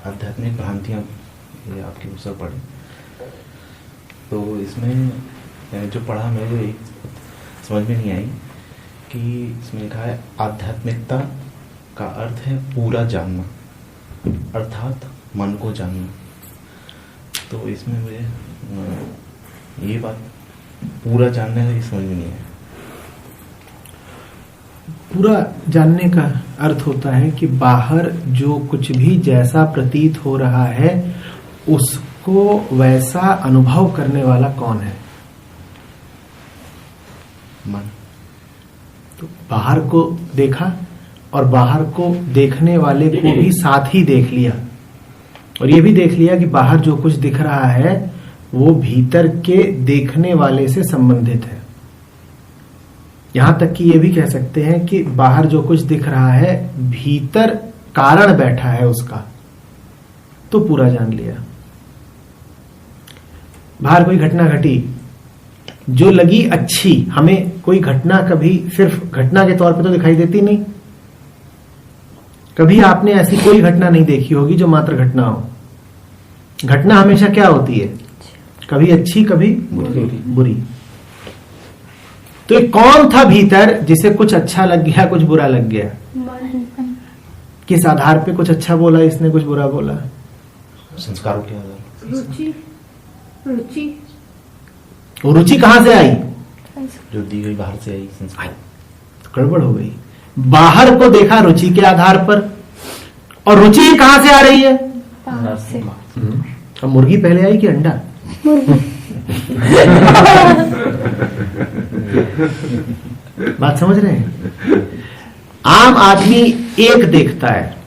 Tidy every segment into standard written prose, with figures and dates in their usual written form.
आध्यात्मिक भ्रांतियाँ ये आपके ऊपर पड़े, तो इसमें जो पढ़ा मेरे समझ में नहीं आई कि इसमें लिखा है आध्यात्मिकता का अर्थ है पूरा जानना, अर्थात मन को जानना। तो इसमें मुझे ये बात पूरा जानने का समझ में नहीं है। पूरा जानने का अर्थ होता है कि बाहर जो कुछ भी जैसा प्रतीत हो रहा है उसको वैसा अनुभव करने वाला कौन है? मन। तो बाहर को देखा और बाहर को देखने वाले को भी साथ ही देख लिया, और ये भी देख लिया कि बाहर जो कुछ दिख रहा है वो भीतर के देखने वाले से संबंधित है। यहां तक कि ये भी कह सकते हैं कि बाहर जो कुछ दिख रहा है भीतर कारण बैठा है उसका, तो पूरा जान लिया। बाहर कोई घटना घटी जो लगी अच्छी, हमें कोई घटना कभी सिर्फ घटना के तौर पे तो दिखाई देती नहीं। कभी आपने ऐसी कोई घटना नहीं देखी होगी जो मात्र घटना हो। घटना हमेशा क्या होती है? कभी अच्छी कभी बुरी। तो ये कौन था भीतर जिसे कुछ अच्छा लग गया कुछ बुरा लग गया? किस आधार पे कुछ अच्छा बोला इसने कुछ बुरा बोला? संस्कारों के आधार। रुचि वो रुचि कहां से आई? जो दी गई बाहर से आई संस्कार। तो गड़बड़ हो गई। बाहर को देखा रुचि के आधार पर, और रुचि कहां से आ रही है? बाहर से। अब मुर्गी पहले आई कि अंडा? बात समझ रहे हैं? आम आदमी एक देखता है।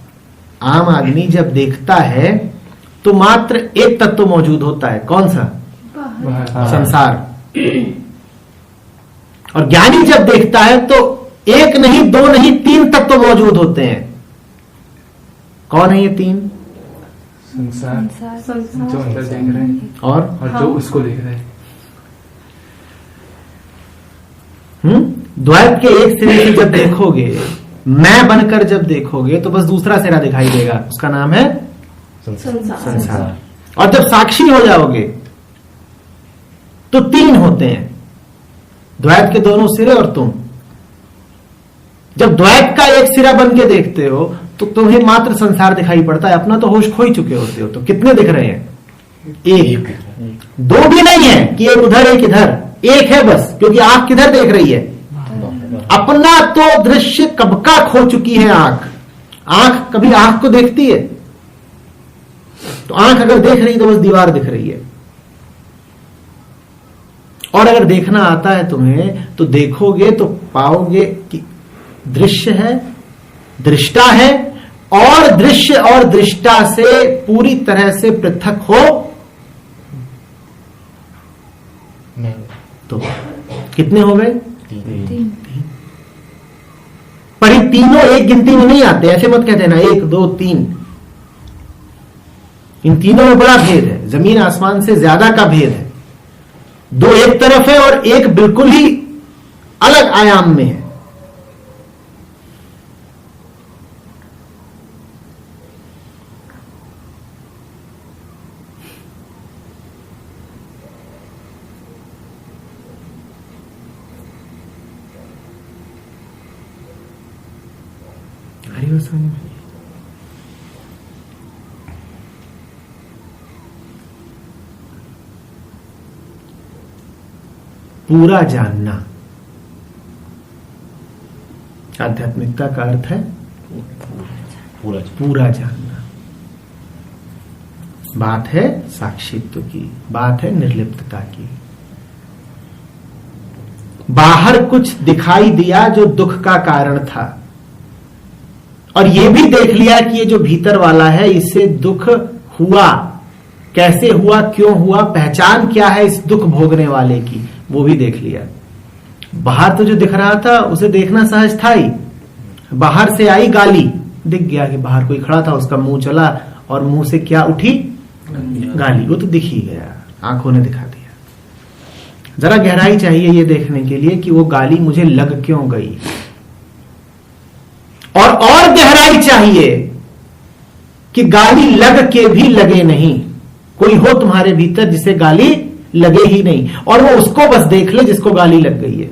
आम आदमी जब देखता है तो मात्र एक तत्व मौजूद होता है। कौन सा? संसार। और ज्ञानी जब देखता है तो एक नहीं दो नहीं तीन तत्व मौजूद होते हैं। कौन है ये तीन? संसार जो अंदर देख रहे हैं और जो उसको देख रहे हैं। द्वैत के एक सिरे से जब देखोगे, मैं बनकर जब देखोगे तो बस दूसरा सिरा दिखाई देगा, उसका नाम है संसार। और जब साक्षी हो जाओगे तो तीन होते हैं, द्वैत के दोनों सिरे और तुम। जब द्वैत का एक सिरा बन के देखते हो तो तुम्हें मात्र संसार दिखाई पड़ता है, अपना तो होश खो ही चुके होते हो। तो कितने दिख रहे हैं? एक। दो भी नहीं है कि एक उधर एक इधर, एक है बस, क्योंकि आंख किधर देख रही है? अपना तो दृश्य कब का खो चुकी है आंख। आंख कभी आंख को देखती है? तो आंख अगर देख रही तो बस दीवार दिख रही है। और अगर देखना आता है तुम्हें तो देखोगे तो पाओगे कि दृश्य है, दृष्टा है, और दृश्य और दृष्टा से पूरी तरह से पृथक हो तो कितने हो गए? तीन। पर ये तीनों एक गिनती में नहीं आते, ऐसे मत कहते ना 1 2 3। इन तीनों में बड़ा भेद है, जमीन आसमान से ज्यादा का भेद है। दो एक तरफ है और एक बिल्कुल ही अलग आयाम में है। पूरा जानना, आध्यात्मिकता का अर्थ है पूरा जानना। बात है साक्षित्व की, बात है निर्लिप्तता की। बाहर कुछ दिखाई दिया जो दुख का कारण था, और यह भी देख लिया कि ये जो भीतर वाला है इससे दुख हुआ, कैसे हुआ, क्यों हुआ, पहचान क्या है इस दुख भोगने वाले की, वो भी देख लिया। बाहर तो जो दिख रहा था उसे देखना सहज था ही। बाहर से आई गाली, दिख गया कि बाहर कोई खड़ा था, उसका मुंह चला और मुंह से क्या उठी? गाली। वो तो दिख ही गया, आंखों ने दिखा दिया। जरा गहराई चाहिए ये देखने के लिए कि वो गाली मुझे लग क्यों गई, और गहराई चाहिए कि गाली लग के भी लगे नहीं। कोई हो तुम्हारे भीतर जिसे गाली लगे ही नहीं, और वो उसको बस देख ले जिसको गाली लग गई है।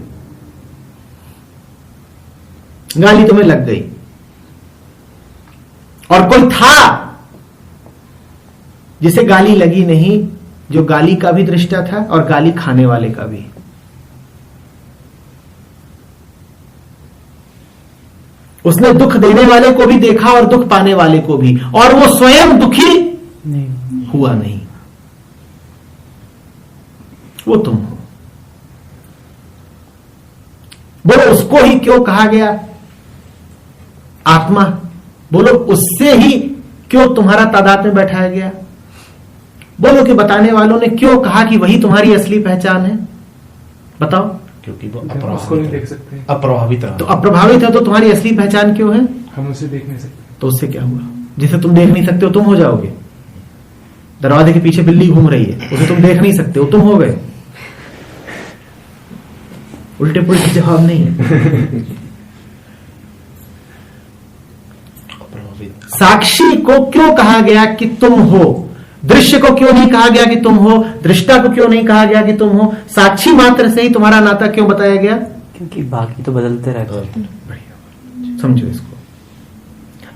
गाली तुम्हें लग गई, और कोई था जिसे गाली लगी नहीं, जो गाली का भी दृष्टा था और गाली खाने वाले का भी। उसने दुख देने वाले को भी देखा और दुख पाने वाले को भी, और वो स्वयं दुखी नहीं हुआ नहीं। वो तुम हो। बोलो उसको ही क्यों कहा गया आत्मा? बोलो उससे ही क्यों तुम्हारा तादाद में बैठाया गया? बोलो कि बताने वालों ने क्यों कहा कि वही तुम्हारी असली पहचान है? बताओ। क्योंकि वो उसको नहीं देख सकते, अप्रभावित रहा। तो अप्रभावित है तो तुम्हारी असली पहचान क्यों है? हम उसे देख नहीं सकते। तो उससे क्या हुआ? जिसे तुम देख नहीं सकते हो तुम हो जाओगे। दरवाजे के पीछे बिल्ली घूम रही है, उसे तुम देख नहीं सकते हो, तुम हो गए। उल्टे पुल्टे जवाब नहीं है। साक्षी को क्यों कहा गया कि तुम हो? दृश्य को क्यों नहीं कहा गया कि तुम हो? दृष्टा को क्यों नहीं कहा गया कि तुम हो? साक्षी मात्र से ही तुम्हारा नाता क्यों बताया गया? क्योंकि बाकी तो बदलते रहते हैं। समझो इसको।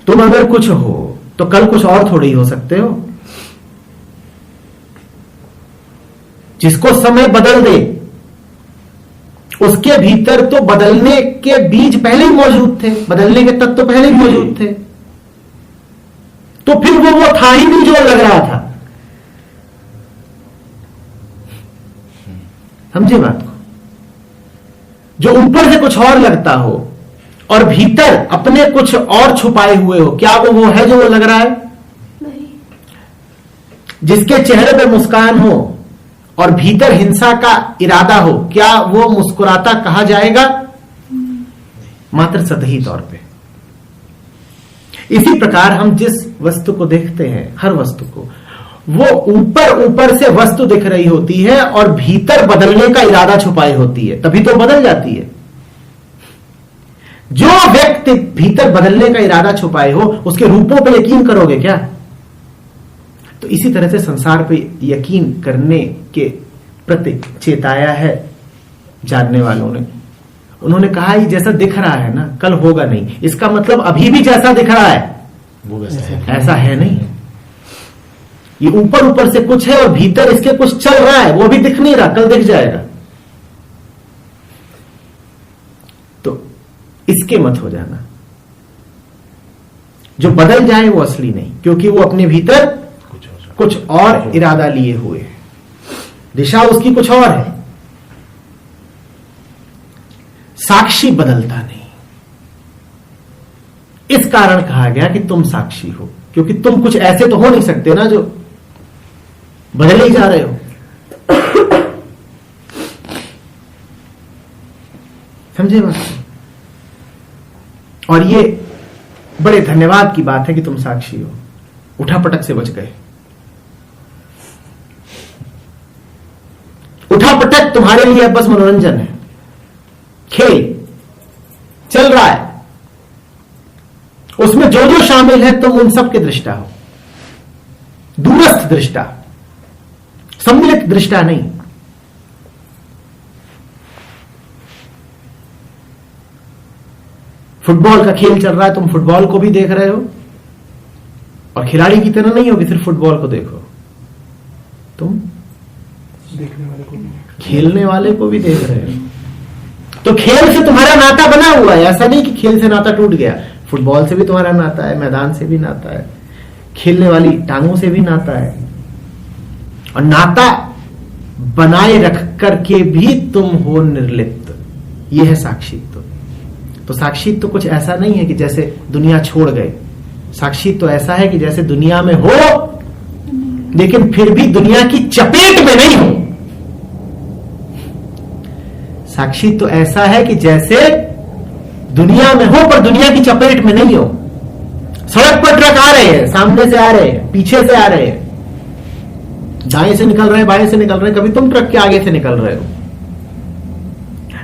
तुम अगर कुछ हो तो कल कुछ और थोड़ी हो सकते हो। जिसको समय बदल दे उसके भीतर तो बदलने के बीज पहले ही मौजूद थे, बदलने के तत्व तो पहले ही मौजूद थे। तो फिर वो था ही नहीं जो लग रहा था। समझे बात को? जो ऊपर से कुछ और लगता हो और भीतर अपने कुछ और छुपाए हुए हो, क्या वो है जो वो लग रहा है? नहीं। जिसके चेहरे पे मुस्कान हो और भीतर हिंसा का इरादा हो, क्या वो मुस्कुराता कहा जाएगा? मात्र सतही तौर पे। इसी प्रकार हम जिस वस्तु को देखते हैं, हर वस्तु को, वो ऊपर से वस्तु दिख रही होती है और भीतर बदलने का इरादा छुपाई होती है, तभी तो बदल जाती है। जो व्यक्ति भीतर बदलने का इरादा छुपाए हो उसके रूपों पर यकीन करोगे क्या? तो इसी तरह से संसार पे यकीन करने के प्रति चेताया है जानने वालों ने। उन्होंने कहा ये जैसा दिख रहा है ना, कल होगा नहीं। इसका मतलब अभी भी जैसा दिख रहा है वो वैसा है, ऐसा है नहीं। ये ऊपर से कुछ है और भीतर इसके कुछ चल रहा है, वो भी दिख नहीं रहा, कल दिख जाएगा। तो इसके मत हो जाना। जो बदल जाए वो असली नहीं, क्योंकि वो अपने भीतर कुछ और इरादा लिए हुए है, दिशा उसकी कुछ और है। साक्षी बदलता नहीं। इस कारण कहा गया कि तुम साक्षी हो, क्योंकि तुम कुछ ऐसे तो हो नहीं सकते ना जो बदल ही जा रहे हो। समझे बात? और ये बड़े धन्यवाद की बात है कि तुम साक्षी हो, उठापटक से बच गए। उठापटक तुम्हारे लिए बस मनोरंजन है, खेल चल रहा है, उसमें जो जो शामिल है तुम उन सब के दृष्टा हो, दूरस्थ दृष्टा, सम्मिलित दृष्टा नहीं। फुटबॉल का खेल चल रहा है, तुम फुटबॉल को भी देख रहे हो, और खिलाड़ी की तरह नहीं हो कि सिर्फ फुटबॉल को देखो, तुम देखने वाले को भी, खेलने वाले को भी देख रहे हो। तो खेल से तुम्हारा नाता बना हुआ है, ऐसा नहीं कि खेल से नाता टूट गया। फुटबॉल से भी तुम्हारा नाता है, मैदान से भी नाता है, खेलने वाली टांगों से भी नाता है, और नाता बनाए रख करके भी तुम हो निर्लिप्त। यह है साक्षित्व। तो साक्षित्व तो कुछ ऐसा नहीं है कि जैसे दुनिया छोड़ गए। साक्षित्व तो ऐसा है कि जैसे दुनिया में हो लेकिन फिर भी दुनिया की चपेट में नहीं हो। साक्षी तो ऐसा है कि जैसे दुनिया में हो पर दुनिया की चपेट में नहीं हो। सड़क पर ट्रक आ रहे हैं, सामने से आ रहे हैं, पीछे से आ रहे हैं, दाएं से निकल रहे हैं, बाएं से निकल रहे हैं, कभी तुम ट्रक के आगे से निकल रहे हो।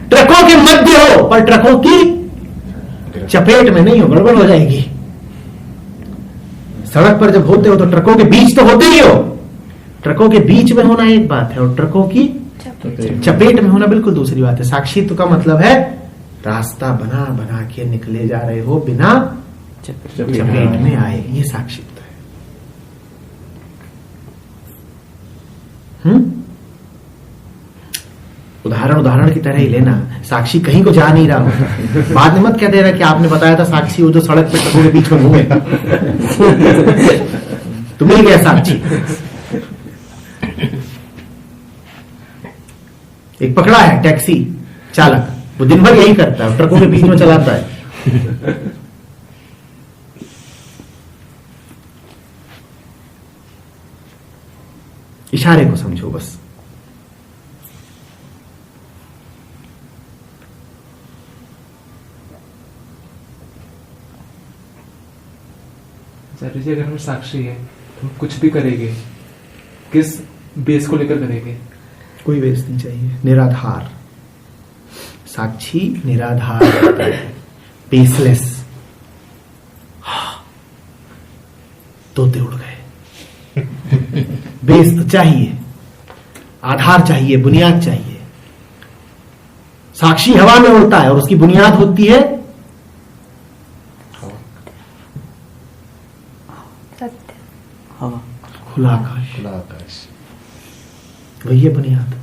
ट्रकों के मध्य हो पर ट्रकों की चपेट में नहीं हो, गड़बड़ हो जाएगी। सड़क पर जब होते हो तो ट्रकों के बीच तो होते ही हो, ट्रकों के बीच में होना एक बात है और ट्रकों की चपेट में होना बिल्कुल दूसरी बात है। साक्षित्व का मतलब है रास्ता बना बना के निकले जा रहे हो बिना चपेट में आए, ये साक्षित्व है। उदाहरण की तरह ही लेना, साक्षी कहीं को जा नहीं रहा हो, बाद में मत कहते रहे कि आपने बताया था साक्षी वो जो सड़क पे ट्रकों के बीच में घूमे तो मिल गया साक्षी। एक पकड़ा है टैक्सी चालक, वो दिन भर यही करता है, ट्रकों के बीच में चलाता है। इशारे को समझो बस। जी अगर हम साक्षी है तो कुछ भी करेंगे, किस बेस को लेकर करेंगे? कोई बेस नहीं चाहिए, निराधार। साक्षी निराधार होता है, बेसलेस। तोते उड़ गए। बेस तो चाहिए, आधार चाहिए, बुनियाद चाहिए। साक्षी हवा में उड़ता है और उसकी बुनियाद होती है सत्य, हवा, खुला आकाश। खुला आकाश, वही है बुनियाद।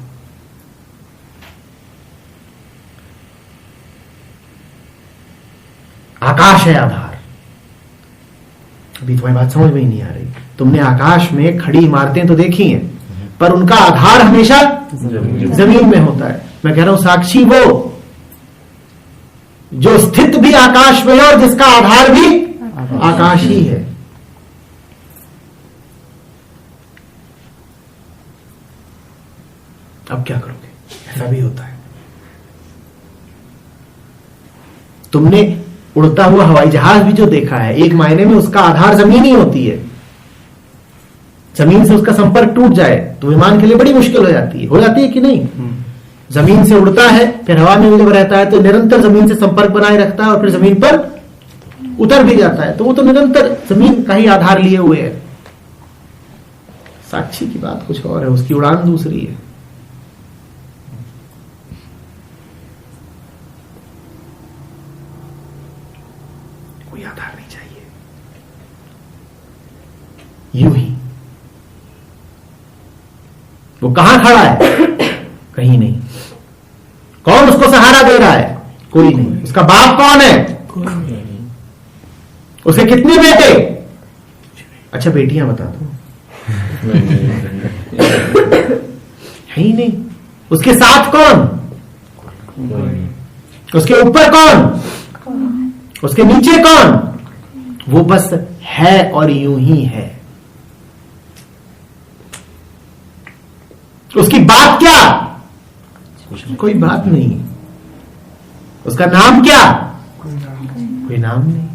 आकाश है आधार। अभी तुम्हारी बात समझ में ही नहीं आ रही। तुमने आकाश में खड़ी इमारतें तो देखी हैं, पर उनका आधार हमेशा जमीन में होता है। मैं कह रहा हूं साक्षी वो जो स्थित भी आकाश में है और जिसका आधार भी आकाश ही है। अब क्या करोगे? ऐसा भी होता है। तुमने उड़ता हुआ हवाई जहाज भी जो देखा है, एक मायने में उसका आधार जमीन ही होती है। जमीन से उसका संपर्क टूट जाए तो विमान के लिए बड़ी मुश्किल हो जाती है कि नहीं? जमीन से उड़ता है, फिर हवा में जब रहता है तो निरंतर जमीन से संपर्क बनाए रखता है और फिर जमीन पर उतर भी जाता है, तो वो तो निरंतर जमीन का ही आधार लिए हुए है। साक्षी की बात कुछ और है, उसकी उड़ान दूसरी है। कोई आधार नहीं चाहिए, यूं ही। वो कहां खड़ा है? कहीं नहीं। कौन उसको सहारा दे रहा है? कोई नहीं। उसका बाप कौन है? उसके कितने बेटे? अच्छा बेटियां बता दो। है ही नहीं। उसके साथ कौन? उसके ऊपर कौन? उसके नीचे कौन? वो बस है और यूं ही है। उसकी बात क्या? कोई बात नहीं। उसका नाम क्या? कोई नाम नहीं।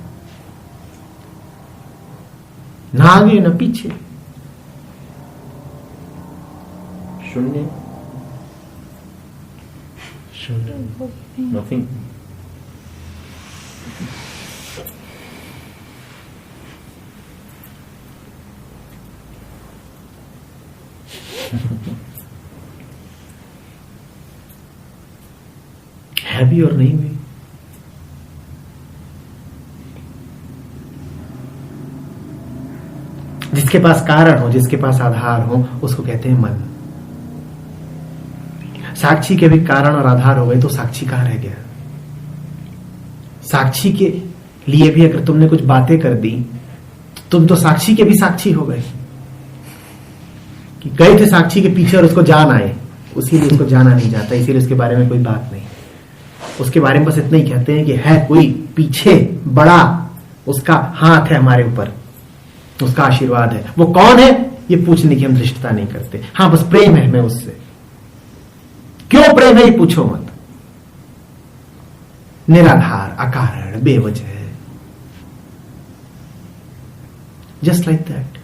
ना आगे ना पीछे, शून्य, नथिंग। है भी और नहीं भी। जिसके पास कारण हो, जिसके पास आधार हो, उसको कहते हैं मन। साक्षी के भी कारण और आधार हो गए तो साक्षी कहां रह गया? साक्षी के लिए भी अगर तुमने कुछ बातें कर दी, तुम तो साक्षी के भी साक्षी हो गए कि गए थे साक्षी के पीछे और उसको जान आए, उसीलिए उसको जाना नहीं जाता, इसीलिए उसके बारे में कोई बात नहीं। उसके बारे में बस इतना ही कहते हैं कि है कोई पीछे बड़ा, उसका हाथ है हमारे ऊपर, उसका आशीर्वाद है। वो कौन है ये पूछने की हम धृष्टता नहीं करते। हाँ बस प्रेम है हमें उससे। क्यों प्रेम है ये पूछो मत। निराधार, अकारण, बेवजह, just like that.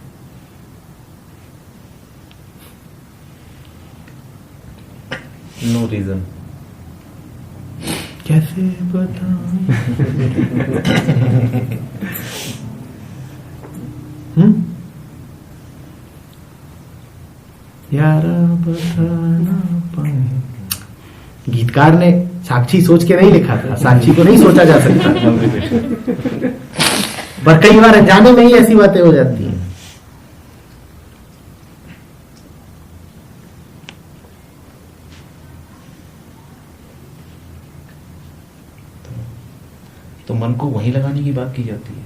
No reason. कैसे बताऊं? यारा बताना पाए। गीतकार ने साक्षी सोच के नहीं लिखा था, साक्षी को नहीं सोचा जा सकता, पर कई बार अनजाने में ही ऐसी बातें हो जाती हैं। तो मन को वहीं लगाने की बात की जाती है।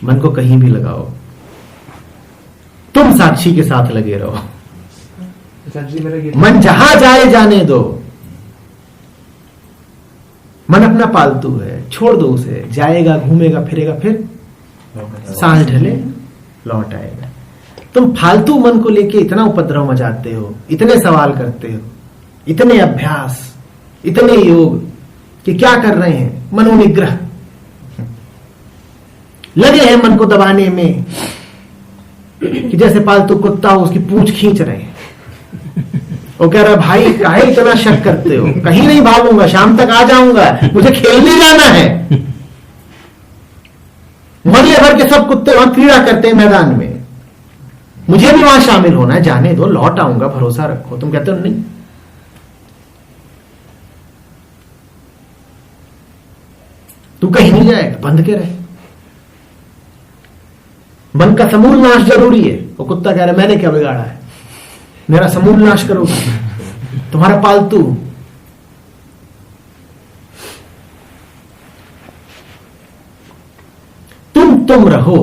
मन को कहीं भी लगाओ, तुम साक्षी के साथ लगे रहो। अच्छा जी, मेरा ये मन जहां जाए जाने दो। मन अपना पालतू है, छोड़ दो उसे, जाएगा घूमेगा फिरेगा, फिर सांझ ढले लौट आएगा। तुम फालतू मन को लेके इतना उपद्रव मचाते हो, इतने सवाल करते हो, इतने अभ्यास, इतने योग, कि क्या कर रहे हैं? मनोनिग्रह लगे हैं मन को दबाने में, कि जैसे पालतू कुत्ता हो उसकी पूंछ खींच रहे हैं। वो कह रहा भाई काहे इतना शक करते हो, कहीं नहीं भागूंगा, शाम तक आ जाऊंगा, मुझे खेलने जाना है। मोहल्ले भर के सब कुत्ते वहां क्रीड़ा करते हैं मैदान में, मुझे भी वहां शामिल होना है, जाने दो, लौट आऊंगा, भरोसा रखो। तुम कहते हो नहीं। तू कहीं नहीं जाएगा, बंध के रहे। मन का समूल नाश जरूरी है। वो कुत्ता कह रहा है मैंने क्या बिगाड़ा है, मेरा समूल नाश करोगे, तुम्हारा पालतू। तुम रहो,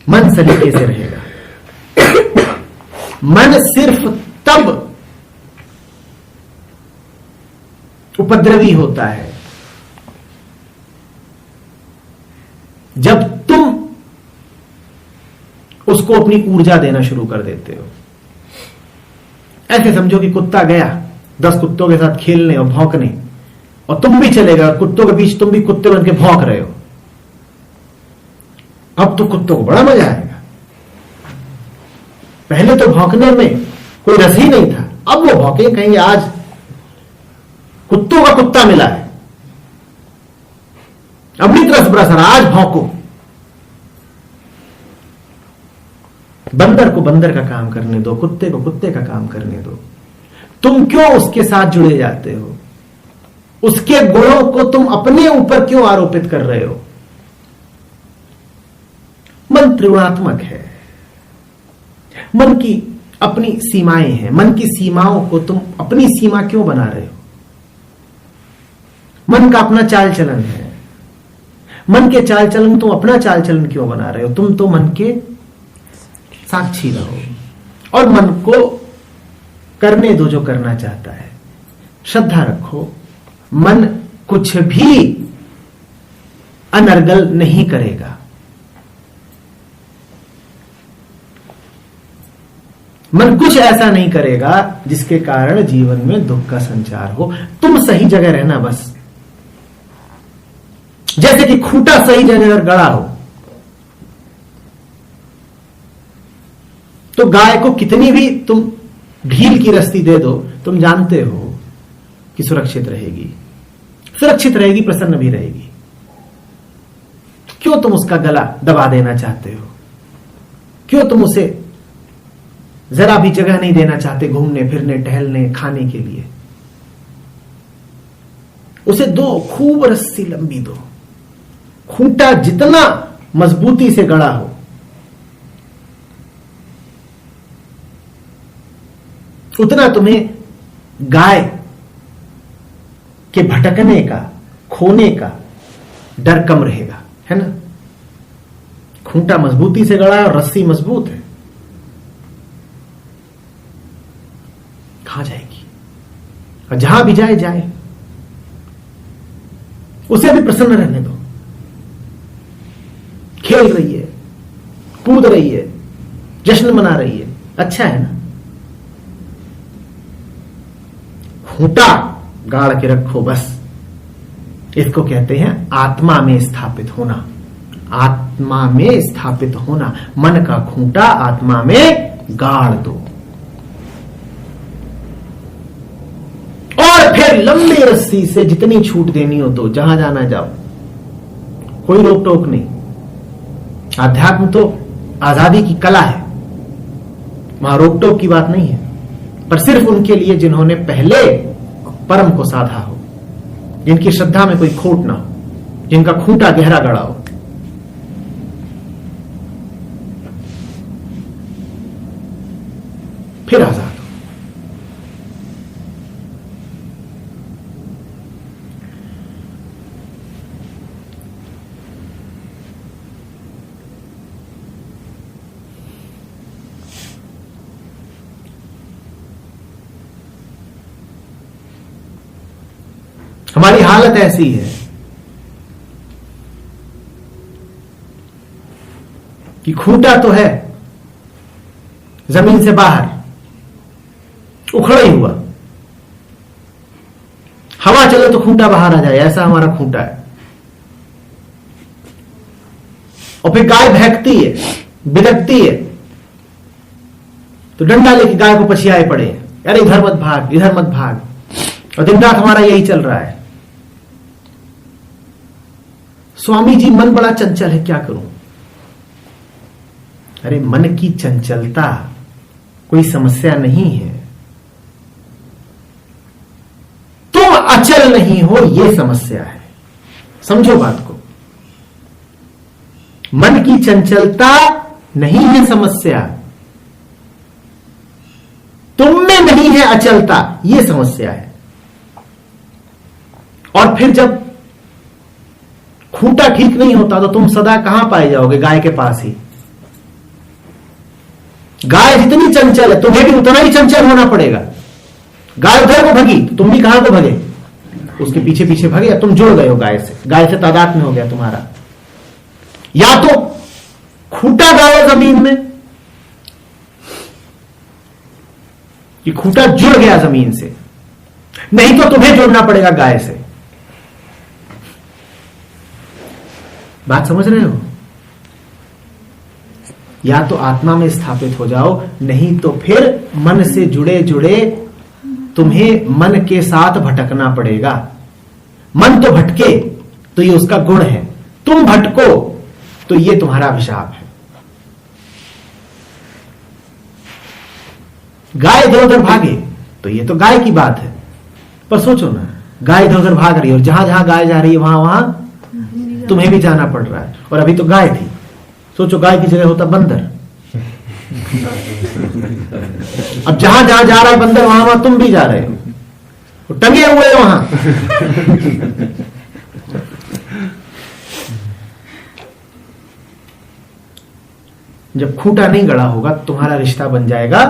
मन सलीके से रहेगा। मन सिर्फ तब उपद्रवी होता है जब तुम उसको अपनी ऊर्जा देना शुरू कर देते हो। ऐसे समझो कि कुत्ता गया 10 कुत्तों के साथ खेलने और भौंकने, और तुम भी चले गए, कुत्तों के बीच तुम भी कुत्ते बन के भौंक रहे हो। अब तो कुत्तों को बड़ा मजा आएगा। पहले तो भौंकने में कोई रस ही नहीं था, अब वो भौंके कहेंगे आज कुत्तों का कुत्ता मिला है, अमृत रस बरस रहा, आज भौंको। बंदर को बंदर का काम करने दो, कुत्ते को कुत्ते का काम करने दो। तुम क्यों उसके साथ जुड़े जाते हो? उसके गुणों को तुम अपने ऊपर क्यों आरोपित कर रहे हो? मन त्रिगुणात्मक है, मन की अपनी सीमाएं हैं, मन की सीमाओं को तुम अपनी सीमा क्यों बना रहे हो? मन का अपना चाल चलन है, मन के चाल चलन तुम अपना चाल चलन क्यों बना रहे हो? तुम तो मन के साक्षी रहो और मन को करने दो जो करना चाहता है। श्रद्धा रखो, मन कुछ भी अनर्गल नहीं करेगा। मन कुछ ऐसा नहीं करेगा जिसके कारण जीवन में दुख का संचार हो। तुम सही जगह रहना बस। जैसे कि खूंटा सही जगह अगर गड़ा हो तो गाय को कितनी भी तुम ढील की रस्सी दे दो, तुम जानते हो कि सुरक्षित रहेगी, सुरक्षित रहेगी, प्रसन्न भी रहेगी। क्यों तुम उसका गला दबा देना चाहते हो? क्यों तुम उसे जरा भी जगह नहीं देना चाहते घूमने फिरने, टहलने, खाने के लिए? उसे दो, खूब रस्सी लंबी दो। खूंटा जितना मजबूती से गड़ा हो उतना तुम्हें गाय के भटकने का, खोने का डर कम रहेगा, है ना? खूंटा मजबूती से गड़ा है और रस्सी मजबूत है, खा जाएगी। और जहां भी जाए जाए, उसे भी प्रसन्न रहने दो। खेल रही है, कूद रही है, जश्न मना रही है, अच्छा है ना? खूंटा गाड़ के रखो बस। इसको कहते हैं आत्मा में स्थापित होना। आत्मा में स्थापित होना, मन का खूंटा आत्मा में गाड़ दो और फिर लंबी रस्सी से जितनी छूट देनी हो तो जहां जाना जाओ, कोई रोक टोक नहीं। आध्यात्म तो आजादी की कला है, वहां रोक टोक की बात नहीं है, पर सिर्फ उनके लिए जिन्होंने पहले परम को साधा हो, जिनकी श्रद्धा में कोई खोट ना हो, जिनका खूंटा गहरा गड़ा हो। फिर आजाद हो। हमारी हालत ऐसी है कि खूंटा तो है जमीन से बाहर, उखड़ा ही हुआ, हवा चले तो खूंटा बाहर आ जाए, ऐसा हमारा खूंटा है। और फिर गाय भैंकती है, बिदकती है, तो डंडा लेके गाय को पछियाए पड़े, अरे इधर मत भाग, इधर मत भाग, और दिन रात हमारा यही चल रहा है। स्वामी जी मन बड़ा चंचल है, क्या करूं? अरे मन की चंचलता कोई समस्या नहीं है, तुम अचल नहीं हो ये समस्या है। समझो बात को, मन की चंचलता नहीं है समस्या, तुम में नहीं है अचलता ये समस्या है। और फिर जब खूंटा ठीक नहीं होता तो तुम सदा कहां पाए जाओगे? गाय के पास ही। गाय जितनी चंचल है तुम्हें भी उतना ही चंचल होना पड़ेगा। गाय उधर को भगी, तुम भी कहां को भगे? उसके पीछे पीछे भगे, या तुम जुड़ गए हो गाय से, गाय से तादाद में हो गया तुम्हारा। या तो खूंटा गाड़ो जमीन में कि खूंटा जुड़ गया जमीन से, नहीं तो तुम्हें जुड़ना पड़ेगा गाय से। बात समझ रहे हो? या तो आत्मा में स्थापित हो जाओ, नहीं तो फिर मन से जुड़े जुड़े तुम्हें मन के साथ भटकना पड़ेगा। मन तो भटके तो ये उसका गुण है, तुम भटको तो ये तुम्हारा अभिशाप है। गाय इधर उधर भागे तो ये तो गाय की बात है, पर सोचो ना, गाय इधर उधर भाग रही है और जहां जहां गाय जा रही है वहां वहां तुम्हें भी जाना पड़ रहा है। और अभी तो गाय थी, सोचो गाय की जगह होता बंदर, अब जहां जहां जा रहा है बंदर वहां वहां तुम भी जा रहे हो, टंगे हुए वहां। जब खूंटा नहीं गड़ा होगा तुम्हारा रिश्ता बन जाएगा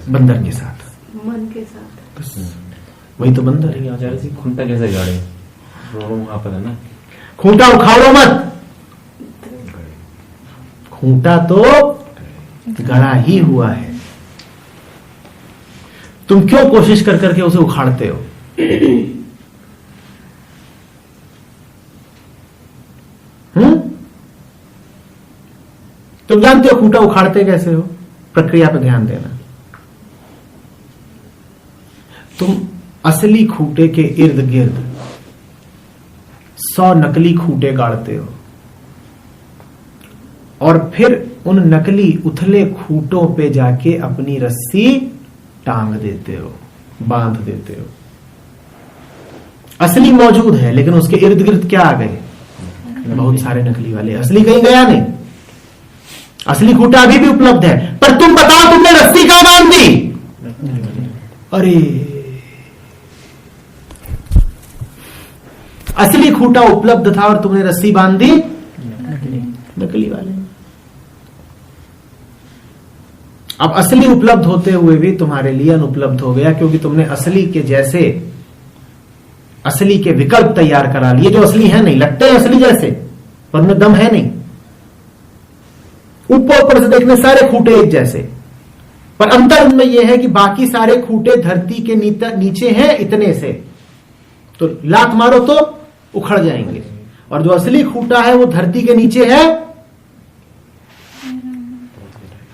बंदर के साथ, मन के साथ। वही तो बंदर है। खूंटा कैसे गाड़े? वहां पर है ना, खूंटा उखाड़ो मत, खूंटा तो गड़ा ही हुआ है, तुम क्यों कोशिश कर करके उसे उखाड़ते हो? तुम जानते हो खूंटा उखाड़ते कैसे हो? प्रक्रिया पे ध्यान देना। तुम असली खूंटे के इर्द गिर्द 100 नकली खूंटे गाड़ते हो और फिर उन नकली उथले खूंटों पे जाके अपनी रस्सी टांग देते हो, बांध देते हो। असली मौजूद है लेकिन उसके इर्द गिर्द क्या आ गए? बहुत सारे नकली वाले। असली कहीं गया नहीं, असली खूंटा अभी भी उपलब्ध है, पर तुम बताओ तुमने रस्सी कहां बांध दी? अरे असली खूंटा उपलब्ध था और तुमने रस्सी बांध दी नकली वाले। अब असली उपलब्ध होते हुए भी तुम्हारे लिए अनुपलब्ध हो गया, क्योंकि तुमने असली के जैसे असली के विकल्प तैयार करा लिए जो असली है नहीं। लगते हैं असली जैसे पर उनमें दम है नहीं। ऊपर ऊपर से देखने सारे खूंटे एक जैसे, पर अंतर उनमें यह है कि बाकी सारे खूंटे धरती के नीचे हैं इतने से, तो लात मारो तो उखड़ जाएंगे, और जो असली खूंटा है वो धरती के नीचे है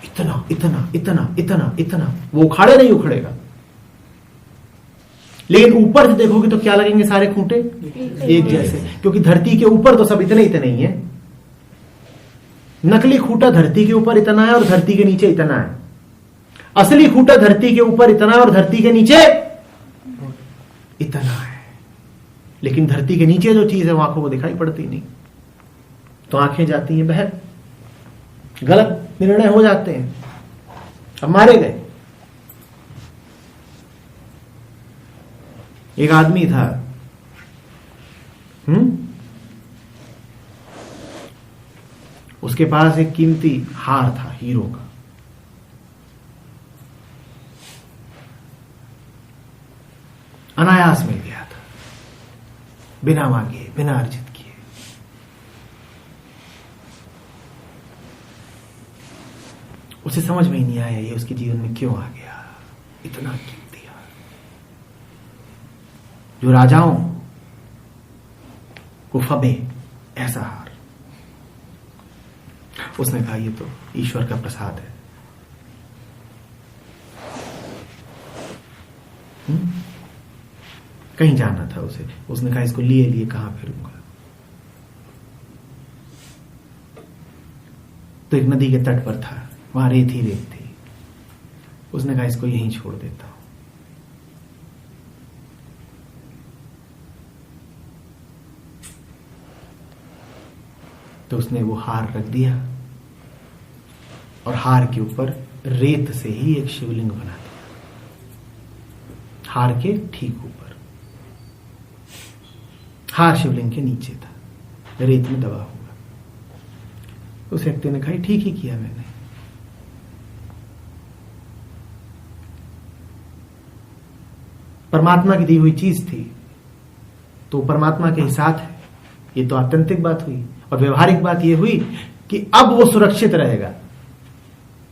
इतना इतना इतना इतना इतना, वो उखाड़े नहीं उखड़ेगा। लेकिन ऊपर से देखोगे तो क्या लगेंगे? सारे खूंटे एक जैसे, क्योंकि धरती के ऊपर तो सब इतने इतने ही है। नकली खूंटा धरती के ऊपर इतना है और धरती के नीचे इतना है। असली खूंटा धरती के ऊपर इतना और धरती के नीचे इतना है। लेकिन धरती के नीचे जो चीज है वो आंखों को दिखाई पड़ती नहीं, तो आंखें जाती हैं बहक, गलत निर्णय हो जाते हैं, अब मारे गए। एक आदमी था, उसके पास एक कीमती हार था हीरो का। अनायास मिल गया था, बिना मांगे, बिना अर्जित किए। उसे समझ में ही नहीं आया ये उसके जीवन में क्यों आ गया, इतना कीमती हार। जो राजाओं को फबे ऐसा हार। उसने कहा ये तो ईश्वर का प्रसाद है। कहीं जाना था उसे, उसने कहा इसको लिए लिए कहां फिरूंगा। तो एक नदी के तट पर था, वहां रेत ही रेत थी। उसने कहा इसको यहीं छोड़ देता हूं। तो उसने वो हार रख दिया और हार के ऊपर रेत से ही एक शिवलिंग बना दिया, हार के ठीक ऊपर। हार शिवलिंग के नीचे था, रेत में दबा हुआ। उस व्यक्ति ने कहा ठीक ही किया मैंने। परमात्मा की दी हुई चीज थी तो परमात्मा के ही साथ है। ये तो आत्यंतिक बात हुई। और व्यवहारिक बात यह हुई कि अब वो सुरक्षित रहेगा,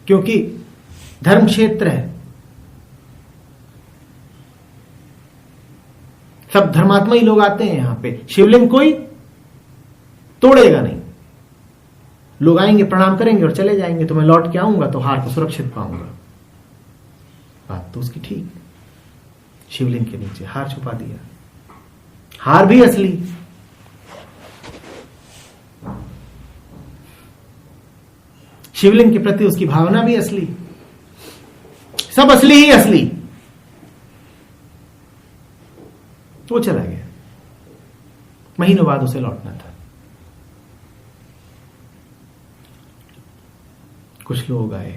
क्योंकि धर्म क्षेत्र है, सब धर्मात्मा ही लोग आते हैं यहां पे। शिवलिंग कोई तोड़ेगा नहीं, लोग आएंगे, प्रणाम करेंगे और चले जाएंगे। तो मैं लौट के आऊंगा तो हार को सुरक्षित पाऊंगा। बात तो उसकी ठीक। शिवलिंग के नीचे हार छुपा दिया, हार भी असली। शिवलिंग के प्रति उसकी भावना भी असली, सब असली ही असली। वो चला गया। महीनों बाद उसे लौटना था। कुछ लोग आए,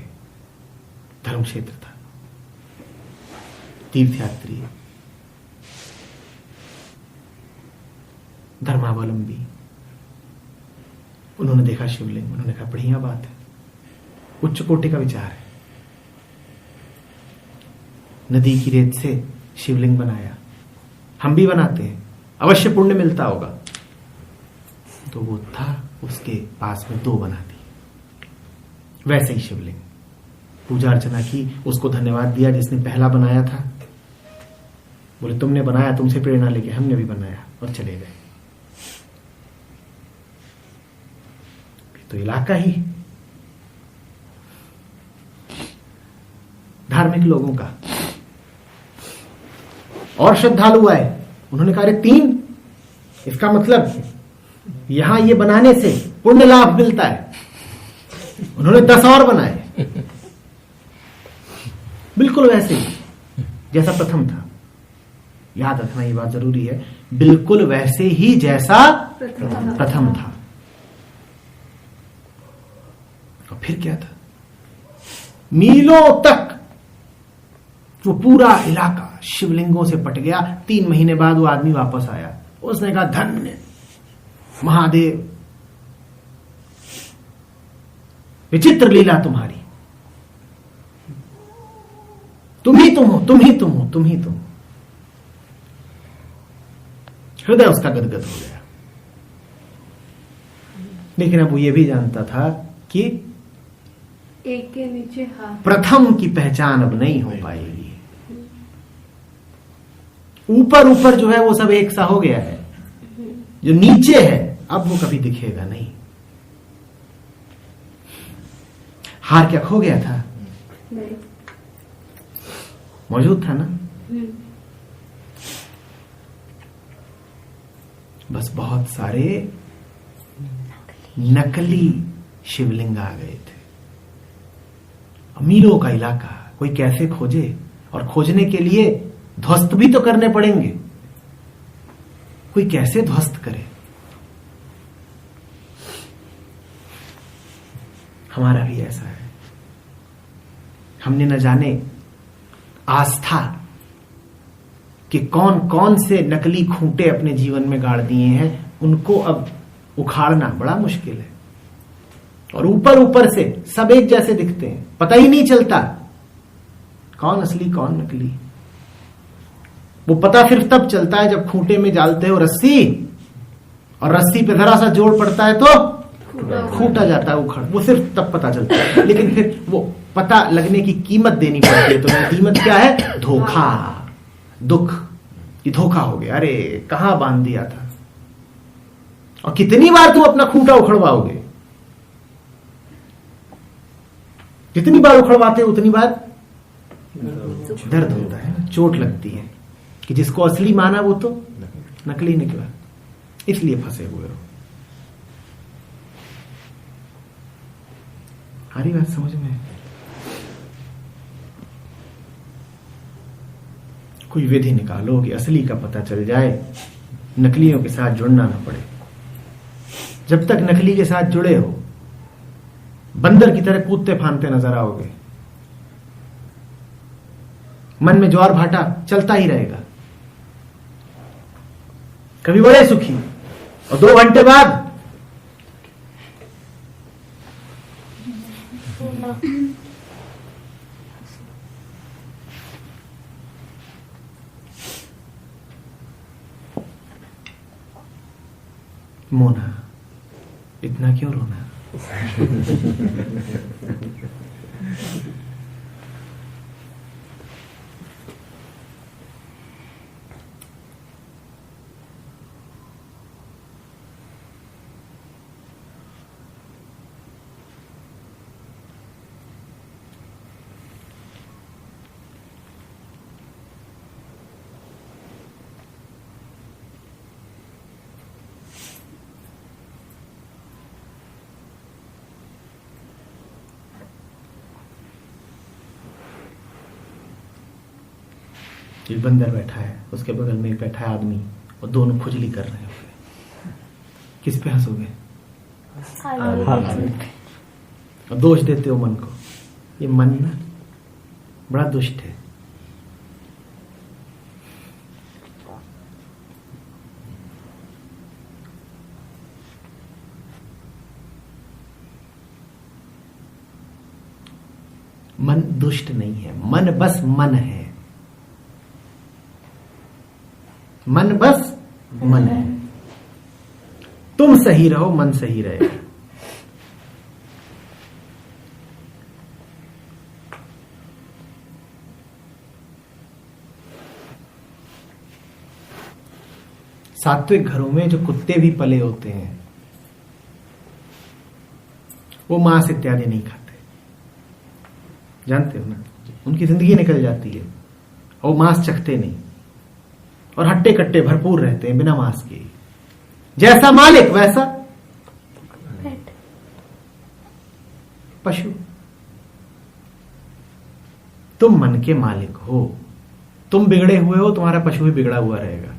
धर्म क्षेत्र था, तीर्थयात्री, धर्मावलंबी। उन्होंने देखा शिवलिंग, उन्होंने कहा बढ़िया बात है, उच्च कोटि का विचार है। नदी की रेत से शिवलिंग बनाया, हम भी बनाते हैं, अवश्य पुण्य मिलता होगा। तो वो था, उसके पास में 2 बना दी वैसे ही शिवलिंग। पूजा अर्चना की, उसको धन्यवाद दिया जिसने पहला बनाया था। बोले तुमने बनाया, तुमसे प्रेरणा लेके हमने भी बनाया, और चले गए। तो इलाका ही धार्मिक लोगों का। और श्रद्धालु आए, उन्होंने कहा 3, इसका मतलब यहां ये बनाने से पुण्य लाभ मिलता है। उन्होंने 10 और बनाए, बिल्कुल वैसे ही जैसा प्रथम था। याद रखना ये बात जरूरी है, बिल्कुल वैसे ही जैसा प्रथम था। और फिर क्या था, मीलों तक वो पूरा इलाका शिवलिंगों से पट गया। 3 महीने बाद वो आदमी वापस आया, उसने कहा धन्य महादेव, विचित्र लीला तुम्हारी, तुम ही तुम हो, तुम ही तुम हो, तुम ही तुम हो। हृदय उसका गदगद हो गया। लेकिन अब वो ये भी जानता था कि एक के नीचे हाथ, प्रथम की पहचान अब नहीं हो पाएगी। ऊपर ऊपर जो है वो सब एक सा हो गया है, जो नीचे है अब वो कभी दिखेगा नहीं। हार क्या खो गया था? नहीं, मौजूद था ना। बस बहुत सारे नकली शिवलिंग आ गए थे। अमीरों का इलाका, कोई कैसे खोजे, और खोजने के लिए ध्वस्त भी तो करने पड़ेंगे। कोई कैसे ध्वस्त करे? हमारा भी ऐसा है। हमने न जाने आस्था कि कौन कौन से नकली खूंटे अपने जीवन में गाड़ दिए हैं, उनको अब उखाड़ना बड़ा मुश्किल है। और ऊपर ऊपर से सब एक जैसे दिखते हैं, पता ही नहीं चलता कौन असली कौन नकली। वो पता फिर तब चलता है जब खूंटे में डालते हो रस्सी, और रस्सी पे जरा सा जोड़ पड़ता है तो खूंटा जाता है उखड़, वो सिर्फ तब पता चलता है। लेकिन फिर वो पता लगने की कीमत देनी पड़ती है। तो कीमत क्या है? धोखा, दुख। ये धोखा हो गया, अरे कहां बांध दिया था। और कितनी बार तुम अपना खूंटा उखड़वाओगे? जितनी बार उखड़वाते हो उतनी बार दर्द होता है, चोट लगती है कि जिसको असली माना वो तो नकली निकला। इसलिए फंसे हुए हो। हमारी बात समझ में? कोई विधि निकालो कि असली का पता चल जाए, नकलियों के साथ जुड़ना ना पड़े। जब तक नकली के साथ जुड़े हो, बंदर की तरह कूदते फांदते नजर आओगे। मन में ज्वार भाटा चलता ही रहेगा। कभी बड़े सुखी, और 2 घंटे बाद मोना, इतना क्यों रोना? एक बंदर बैठा है, उसके बगल में एक बैठा है आदमी, और दोनों खुजली कर रहे हैं। किस पे हंसोगे? और दोष देते हो मन को। ये मन ना बड़ा दुष्ट है। मन दुष्ट नहीं है, मन बस मन है। मन बस मन है। तुम सही रहो, मन सही रहेगा। सात्विक घरों में जो कुत्ते भी पले होते हैं, वो मांस इत्यादि नहीं खाते, जानते हो ना? उनकी जिंदगी निकल जाती है, और मांस चखते नहीं, और हट्टे कट्टे भरपूर रहते हैं बिना मांस के। जैसा मालिक वैसा पशु। तुम मन के मालिक हो, तुम बिगड़े हुए हो, तुम्हारा पशु भी बिगड़ा हुआ रहेगा।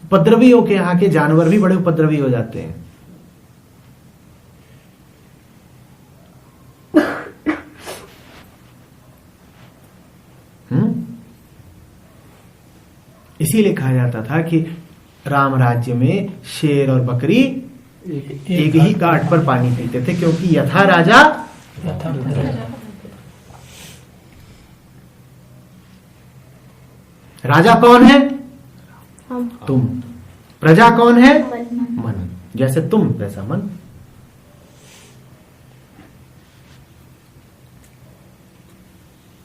उपद्रवियों के यहाँ के जानवर भी बड़े उपद्रवी हो जाते हैं। इसीलिए कहा जाता था कि राम राज्य में शेर और बकरी एक ही काट पर पानी पीते थे, क्योंकि यथा राजा राजा कौन है? तुम। प्रजा कौन है? मन। जैसे तुम वैसा मन।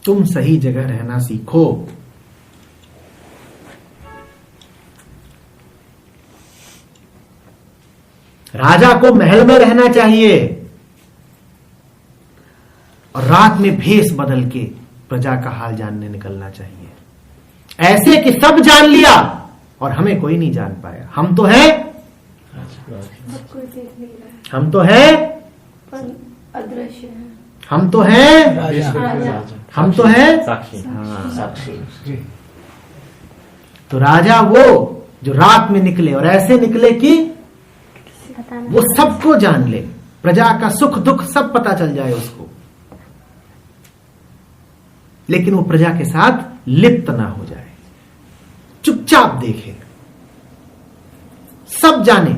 तुम सही जगह रहना सीखो। राजा को महल में रहना चाहिए, और रात में भेष बदल के प्रजा का हाल जानने निकलना चाहिए, ऐसे कि सब जान लिया और हमें कोई नहीं जान पाया। हम तो हैं सब कोई देख नहीं रहा है, हम तो हैं, पर अदृश्य है। हम तो हैं, राजा हम तो हैं। साक्षी, हाँ साक्षी। तो राजा वो जो रात में निकले और ऐसे निकले कि वो सबको जान ले, प्रजा का सुख दुख सब पता चल जाए उसको, लेकिन वो प्रजा के साथ लिप्त ना हो जाए, चुपचाप देखे, सब जाने,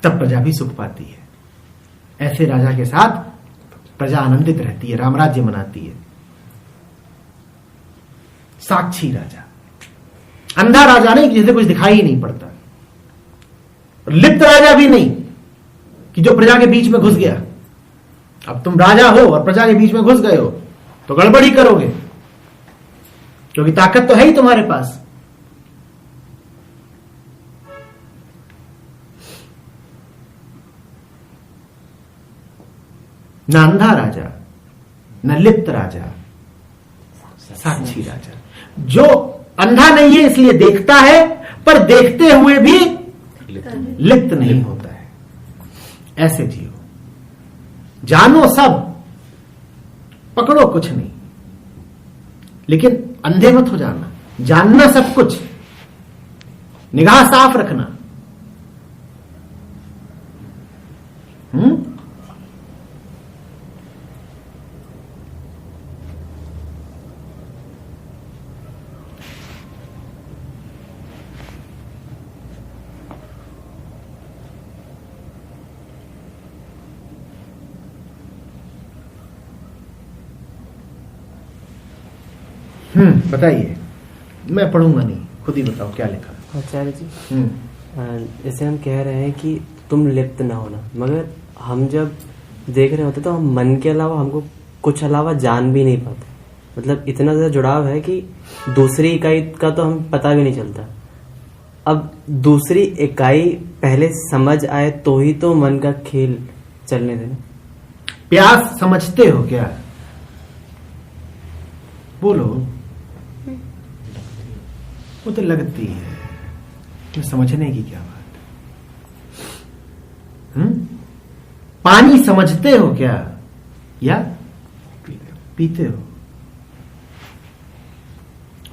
तब प्रजा भी सुख पाती है। ऐसे राजा के साथ प्रजा आनंदित रहती है, रामराज्य मनाती है। साक्षी राजा, अंधा राजा नहीं कि जिसे कुछ दिखाई ही नहीं पड़ता, लिप्त राजा भी नहीं कि जो प्रजा के बीच में घुस गया। अब तुम राजा हो और प्रजा के बीच में घुस गए हो तो गड़बड़ ही करोगे, क्योंकि ताकत तो है ही तुम्हारे पास। न अंधा राजा, न लिप्त राजा, साक्षी राजा। जो अंधा नहीं है इसलिए देखता है, पर देखते हुए भी लिप्त नहीं होता है। ऐसे जियो, जानो सब, पकड़ो कुछ नहीं, लेकिन अंधे मत हो जाना, जानना सब कुछ, निगाह साफ रखना। बताइए, मैं पढ़ूंगा नहीं, खुद ही बताओ क्या लिखा। आचार्य जी, जैसे हम कह रहे हैं कि तुम लिप्त ना होना, मगर हम जब देख रहे होते तो हम मन के अलावा हमको कुछ अलावा जान भी नहीं पाते। मतलब इतना ज्यादा जुड़ाव है कि दूसरी इकाई का तो हम पता भी नहीं चलता। अब दूसरी इकाई पहले समझ आए तो ही तो मन का खेल चलने देना। प्यास समझते हो क्या? बोलो। वो तो लगती है, तो समझने की क्या बात। पानी समझते हो क्या या पीते हो?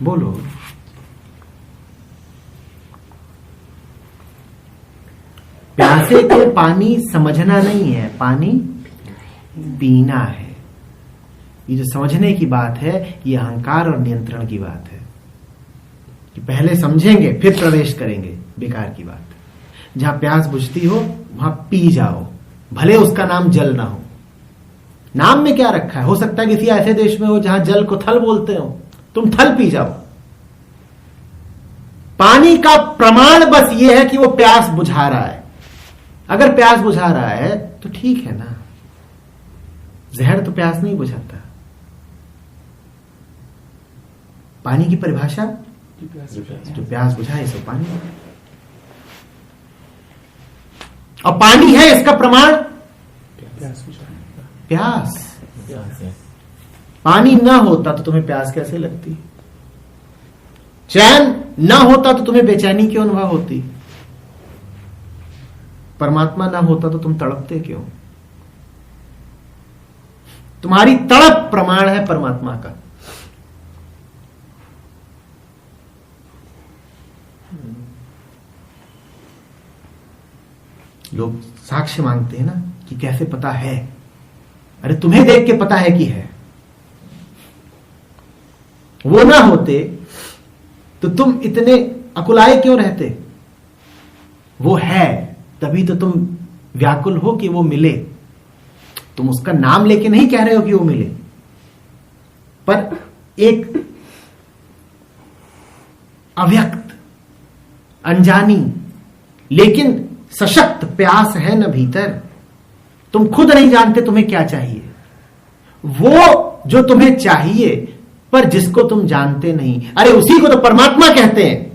बोलो। प्यासे को पानी समझना नहीं है, पानी पीना है। ये जो समझने की बात है, ये अहंकार और नियंत्रण की बात है कि पहले समझेंगे फिर प्रवेश करेंगे। बेकार की बात। जहां प्यास बुझती हो वहां पी जाओ, भले उसका नाम जल ना हो। नाम में क्या रखा है? हो सकता है किसी ऐसे देश में हो जहां जल को थल बोलते हो, तुम थल पी जाओ। पानी का प्रमाण बस ये है कि वो प्यास बुझा रहा है। अगर प्यास बुझा रहा है तो ठीक है ना। जहर तो प्यास नहीं बुझाता। पानी की परिभाषा जो प्यास बुझाए सो पानी। और पानी है इसका प्रमाण प्यास। पानी ना होता तो तुम्हें प्यास कैसे लगती? चैन ना होता तो तुम्हें बेचैनी क्यों अनुभव होती? परमात्मा ना होता तो तुम तड़पते क्यों? तुम्हारी तड़प प्रमाण है परमात्मा का। लोग साक्ष्य मांगते हैं ना कि कैसे पता है। अरे तुम्हें देख के पता है कि है। वो ना होते तो तुम इतने अकुलाए क्यों रहते? वो है तभी तो तुम व्याकुल हो कि वो मिले। तुम उसका नाम लेके नहीं कह रहे हो कि वो मिले, पर एक अव्यक्त अनजानी लेकिन सशक्त प्यास है न भीतर। तुम खुद नहीं जानते तुम्हें क्या चाहिए। वो जो तुम्हें चाहिए पर जिसको तुम जानते नहीं, अरे उसी को तो परमात्मा कहते हैं।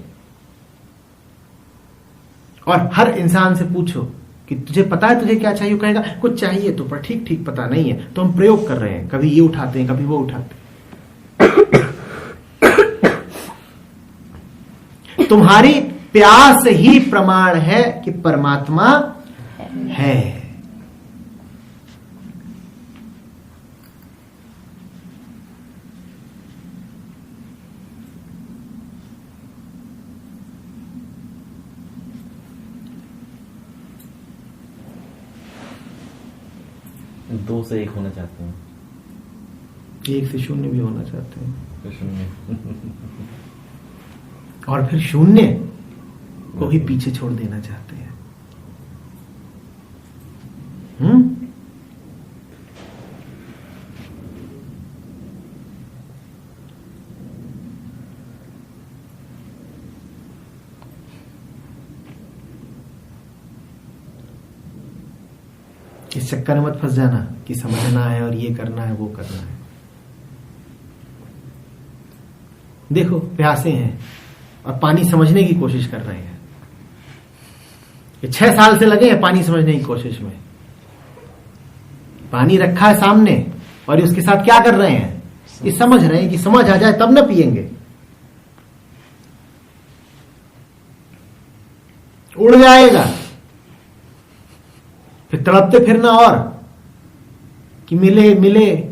और हर इंसान से पूछो कि तुझे पता है तुझे क्या चाहिए? कहेगा कुछ चाहिए तो, पर ठीक ठीक पता नहीं है। तो हम प्रयोग कर रहे हैं, कभी ये उठाते हैं कभी वो उठाते हैं। तुम्हारी प्यास ही प्रमाण है कि परमात्मा है। दो से एक होना चाहते हैं, एक से शून्य भी होना चाहते हैं, तो शून्य। और फिर शून्य को ही पीछे छोड़ देना चाहते हैं। इस चक्कर में मत फंस जाना कि समझना है और ये करना है वो करना है। देखो प्यासे हैं और पानी समझने की कोशिश कर रहे हैं। ये 6 साल से लगे हैं पानी समझने की कोशिश में। पानी रखा है सामने और उसके साथ क्या कर रहे हैं, ये समझ रहे हैं कि समझ आ जाए तब ना पिएंगे। उड़ जाएगा, फिर तड़पते फिरना और कि मिले मिले।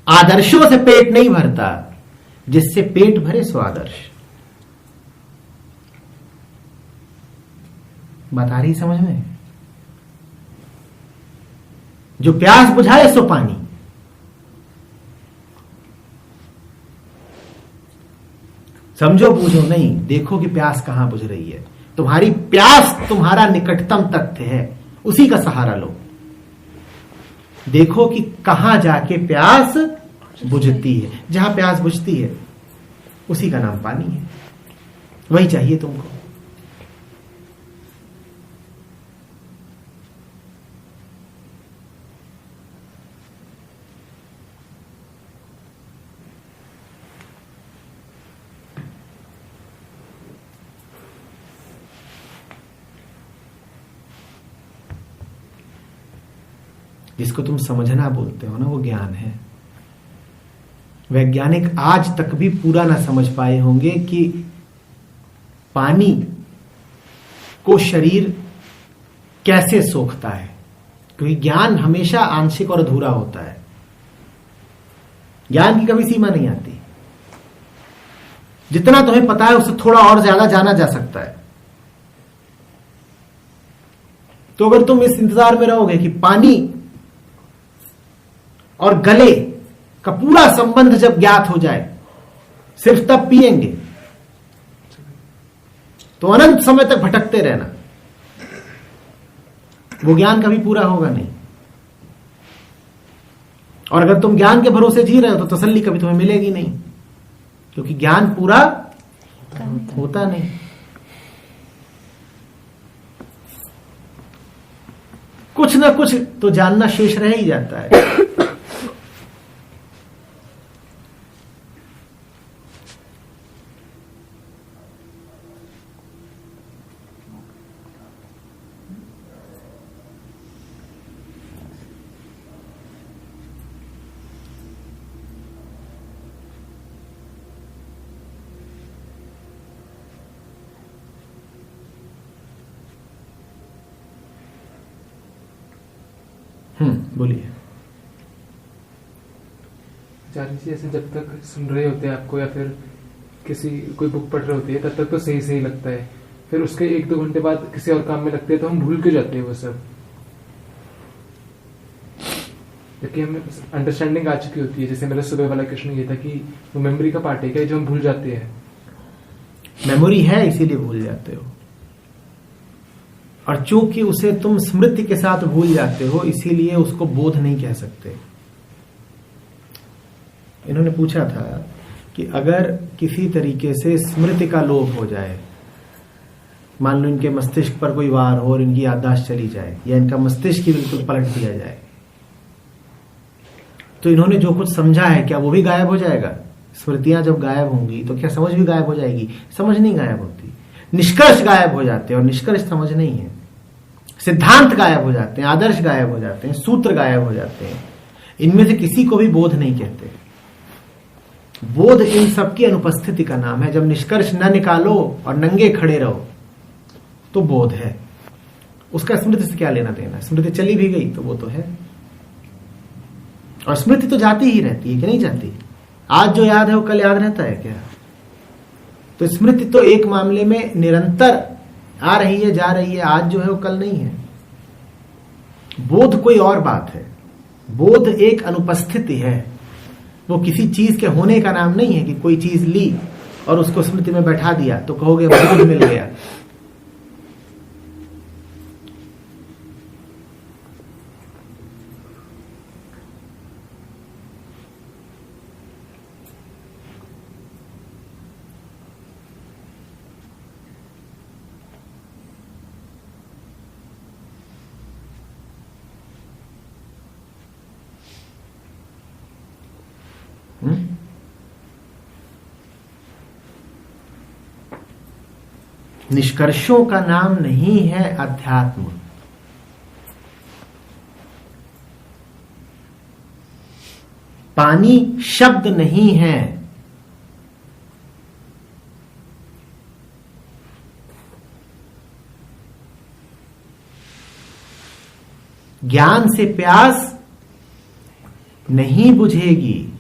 आदर्शों से पेट नहीं भरता, जिससे पेट भरे सो आदर्श। बात आ रही समझ में? जो प्यास बुझाए सो पानी। समझो बूझो नहीं, देखो कि प्यास कहां बुझ रही है। तुम्हारी प्यास तुम्हारा निकटतम तथ्य है, उसी का सहारा लो। देखो कि कहां जाके प्यास बुझती है। जहां प्यास बुझती है उसी का नाम पानी है, वही चाहिए तुमको। जिसको तुम समझना बोलते हो ना, वो ज्ञान है। वैज्ञानिक आज तक भी पूरा ना समझ पाए होंगे कि पानी को शरीर कैसे सोखता है, क्योंकि ज्ञान हमेशा आंशिक और अधूरा होता है। ज्ञान की कभी सीमा नहीं आती। जितना तुम्हें पता है उससे थोड़ा और ज्यादा जाना जा सकता है। तो अगर तुम इस इंतजार में रहोगे कि पानी और गले का पूरा संबंध जब ज्ञात हो जाए सिर्फ तब पिएंगे, तो अनंत समय तक भटकते रहना। वो ज्ञान कभी पूरा होगा नहीं। और अगर तुम ज्ञान के भरोसे जी रहे हो तो तसल्ली कभी तुम्हें मिलेगी नहीं, क्योंकि ज्ञान पूरा होता नहीं। कुछ ना कुछ तो जानना शेष रह ही जाता है। बोलिए। आचार्य जी, ऐसे जब तक सुन रहे होते हैं आपको या फिर किसी कोई बुक पढ़ रहे होते हैं तब तक तो सही सही लगता है, फिर उसके 1-2 घंटे बाद किसी और काम में लगते हैं तो हम भूल के जाते हैं वो सब, क्योंकि हमें अंडरस्टैंडिंग आ चुकी होती है। जैसे मेरा सुबह वाला क्वेश्चन ये था कि वो मेमोरी का पार्ट है क्या जो हम भूल जाते हैं? मेमोरी है, इसीलिए भूल जाते हो। और चूंकि उसे तुम स्मृति के साथ भूल जाते हो, इसीलिए उसको बोध नहीं कह सकते। इन्होंने पूछा था कि अगर किसी तरीके से स्मृति का लोप हो जाए मान लो इनके मस्तिष्क पर कोई वार हो और इनकी याददाश्त चली जाए या इनका मस्तिष्क ही बिल्कुल पलट दिया जाए, तो इन्होंने जो कुछ समझा है क्या वो भी गायब हो जाएगा? स्मृतियां जब गायब होंगी तो क्या समझ भी गायब हो जाएगी? समझ नहीं गायब होती, निष्कर्ष गायब हो जाते हैं, और निष्कर्ष समझ नहीं है। सिद्धांत गायब हो जाते हैं, आदर्श गायब हो जाते हैं, सूत्र गायब हो जाते हैं। इनमें से किसी को भी बोध नहीं कहते। बोध इन सबकी अनुपस्थिति का नाम है। जब निष्कर्ष न निकालो और नंगे खड़े रहो तो बोध है। उसका स्मृति से क्या लेना देना? स्मृति चली भी गई तो वो तो है, और स्मृति तो जाती ही रहती है कि नहीं जाती? आज जो याद है वो कल याद रहता है क्या? तो स्मृति तो एक मामले में निरंतर आ रही है, जा रही है। आज जो है वो कल नहीं है। बोध कोई और बात है। बोध एक अनुपस्थिति है। वो किसी चीज के होने का नाम नहीं है कि कोई चीज ली और उसको स्मृति में बैठा दिया तो कहोगे बोध मिल गया। निष्कर्षों का नाम नहीं है अध्यात्म। पानी शब्द नहीं है। ज्ञान से प्यास नहीं बुझेगी।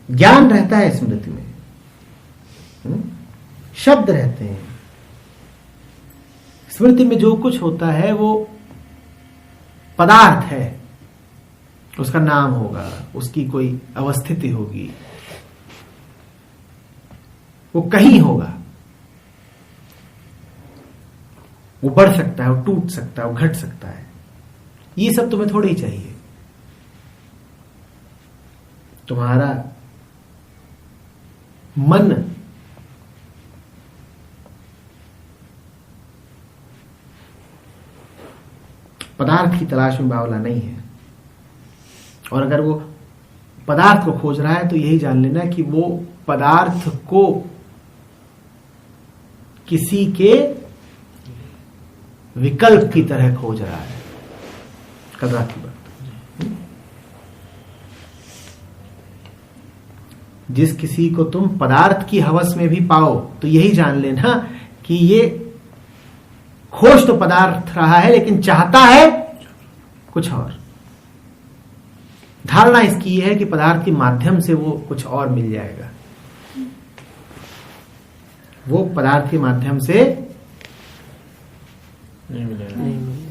ज्ञान रहता है स्मृति में, शब्द रहते हैं। स्मृति में जो कुछ होता है वो पदार्थ है, उसका नाम होगा, उसकी कोई अवस्थिति होगी, वो कहीं होगा, वो बढ़ सकता है, वो टूट सकता है, वो घट सकता है। ये सब तुम्हें थोड़ी ही चाहिए। तुम्हारा मन पदार्थ की तलाश में बावला नहीं है, और अगर वो पदार्थ को खोज रहा है तो यही जान लेना कि वो पदार्थ को किसी के विकल्प की तरह खोज रहा है। कदरा की बात। जिस किसी को तुम पदार्थ की हवस में भी पाओ तो यही जान लेना कि ये खोज तो पदार्थ रहा है लेकिन चाहता है कुछ और। धारणा इसकी है कि पदार्थ के माध्यम से वो कुछ और मिल जाएगा। वो पदार्थ के माध्यम से नहीं मिलेगा। नहीं मिलेगा।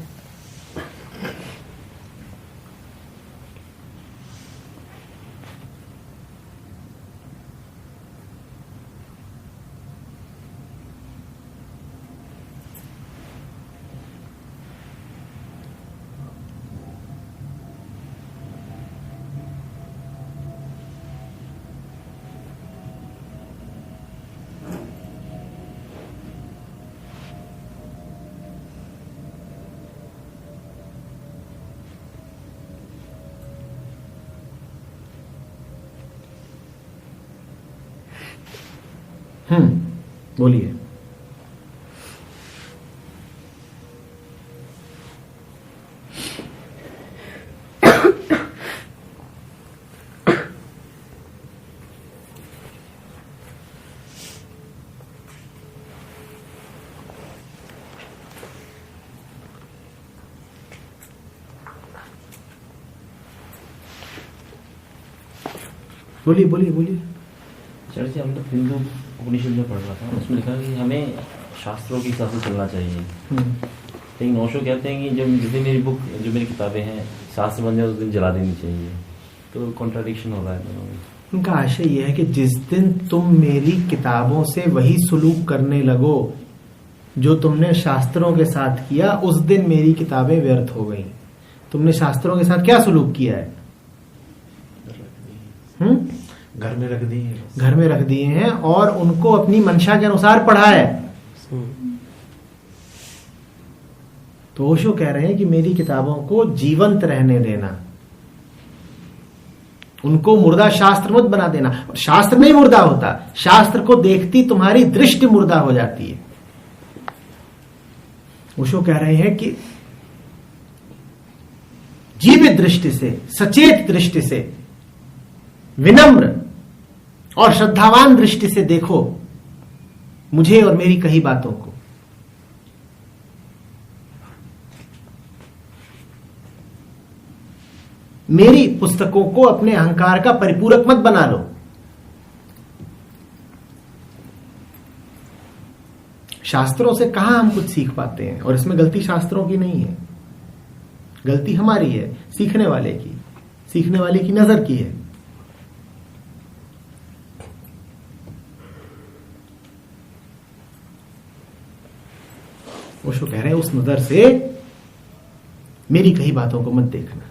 बोलिए। बोलिए बोलिए बोलिए। चर्च से हम लोग हिंदू उपनिषद में पढ़ रहा था, उसमें लिखा कि हमें शास्त्रों के हिसाब से चलना चाहिए। लेकिन नौशो कहते हैं कि जब जिस दिन मेरी जो मेरी किताबें हैं शास्त्र बन जाए उस दिन जला देनी चाहिए। तो कॉन्ट्राडिक्शन हो रहा है दोनों में। उनका आशय यह है कि जिस दिन तुम मेरी किताबों से वही सुलूक करने लगो जो तुमने शास्त्रों के साथ किया, उस दिन मेरी किताबें व्यर्थ हो गई। तुमने शास्त्रों के साथ क्या सुलूक किया है? घर में रख दिए, घर में रख दिए हैं और उनको अपनी मंशा के अनुसार पढ़ा है। तो ओशो कह रहे हैं कि मेरी किताबों को जीवंत रहने देना, उनको मुर्दा शास्त्र मत बना देना। शास्त्र नहीं मुर्दा होता, शास्त्र को देखती तुम्हारी दृष्टि मुर्दा हो जाती है। ओशो कह रहे हैं कि जीवित दृष्टि से, सचेत दृष्टि से, विनम्र और श्रद्धावान दृष्टि से देखो मुझे और मेरी कही बातों को। मेरी पुस्तकों को अपने अहंकार का परिपूरक मत बना लो। शास्त्रों से कहां हम कुछ सीख पाते हैं, और इसमें गलती शास्त्रों की नहीं है, गलती हमारी है, सीखने वाले की नजर की है। ओशो कह रहे हैं उस नजर से मेरी कही बातों को मत देखना।